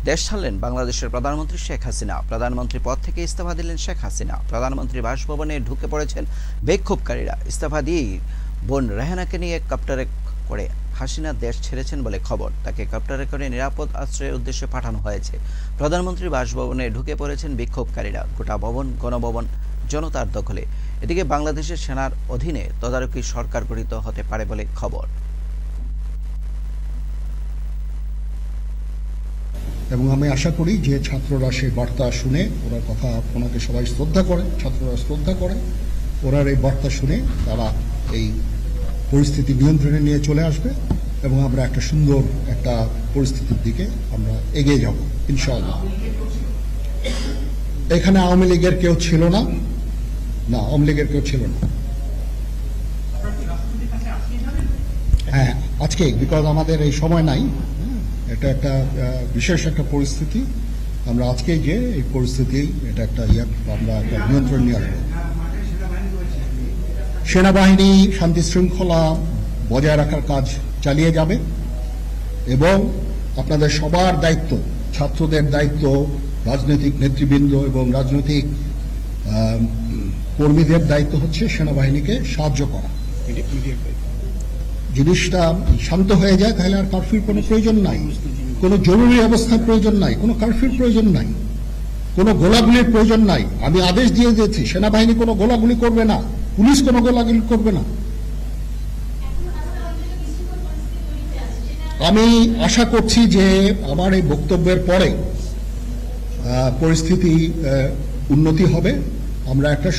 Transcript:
দেশ ছাড়লেন বাংলাদেশের প্রধানমন্ত্রী শেখ হাসিনা। প্রধানমন্ত্রী পদ থেকে ইস্তফা দিলেন শেখ হাসিনা। প্রধানমন্ত্রী বাসভবনে ঢুকে পড়েছেন বিক্ষোভকারীরা। ইস্তফা দিয়েই বোন রেহানাকে নিয়ে কপ্টারে করে হাসিনা দেশ ছেড়েছেন বলে খবর। তাকে কপ্টারে করে নিরাপদ আশ্রয়ের উদ্দেশ্যে পাঠানো হয়েছে। প্রধানমন্ত্রী বাসভবনে ঢুকে পড়েছেন বিক্ষোভকারীরা। গোটা ভবন গণভবন জনতার দখলে। এদিকে বাংলাদেশের সেনার অধীনে তদারকি সরকার গঠিত হতে পারে বলে খবর। এবং আমি আশা করি যে ছাত্ররা সেই বার্তা শুনে ওরা কথা ওনাকে সবাই শ্রদ্ধা করে, ছাত্ররা শ্রদ্ধা করে, ওরা এই বার্তা শুনে তারা এই পরিস্থিতি নিয়ন্ত্রণে নিয়ে চলে আসবে এবং আমরা একটা সুন্দর একটা পরিস্থিতির দিকে আমরা এগিয়ে যাব ইনশাআল্লাহ। এখানে আওয়ামী লীগের কেউ ছিল না, আওয়ামী লীগের কেউ ছিল না। হ্যাঁ, আজকে বিকজ আমাদের এই সময় নাই, এটা একটা বিশেষ একটা পরিস্থিতি। আমরা আজকে যে এই পরিস্থিতি এটা একটা আমরা একটা নিয়ন্ত্রণ নিয়ে আসবো। সেনাবাহিনী শান্তি শৃঙ্খলা বজায় রাখার কাজ চালিয়ে যাবে এবং আপনাদের সবার দায়িত্ব, ছাত্রদের দায়িত্ব, রাজনৈতিক নেতৃবৃন্দ এবং রাজনৈতিক কর্মীদের দায়িত্ব হচ্ছে সেনাবাহিনীকে সাহায্য করা। জিনিসটা শান্ত হয়ে যায় তাহলে আর কারফিউর কোনো প্রয়োজন নাই, কোনো জরুরি অবস্থার প্রয়োজন নাই, কোনো কারফিউর প্রয়োজন নাই, কোনো গোলাগুলির প্রয়োজন নাই। আমি আদেশ দিয়ে দিয়েছি সেনাবাহিনী কোনো গোলাগুলি করবে না, পুলিশ কোনো গোলাগুলি করবে না। আমি আশা করছি যে আমার এই বক্তব্যের পরে পরিস্থিতি উন্নতি হবে। আমরা একটা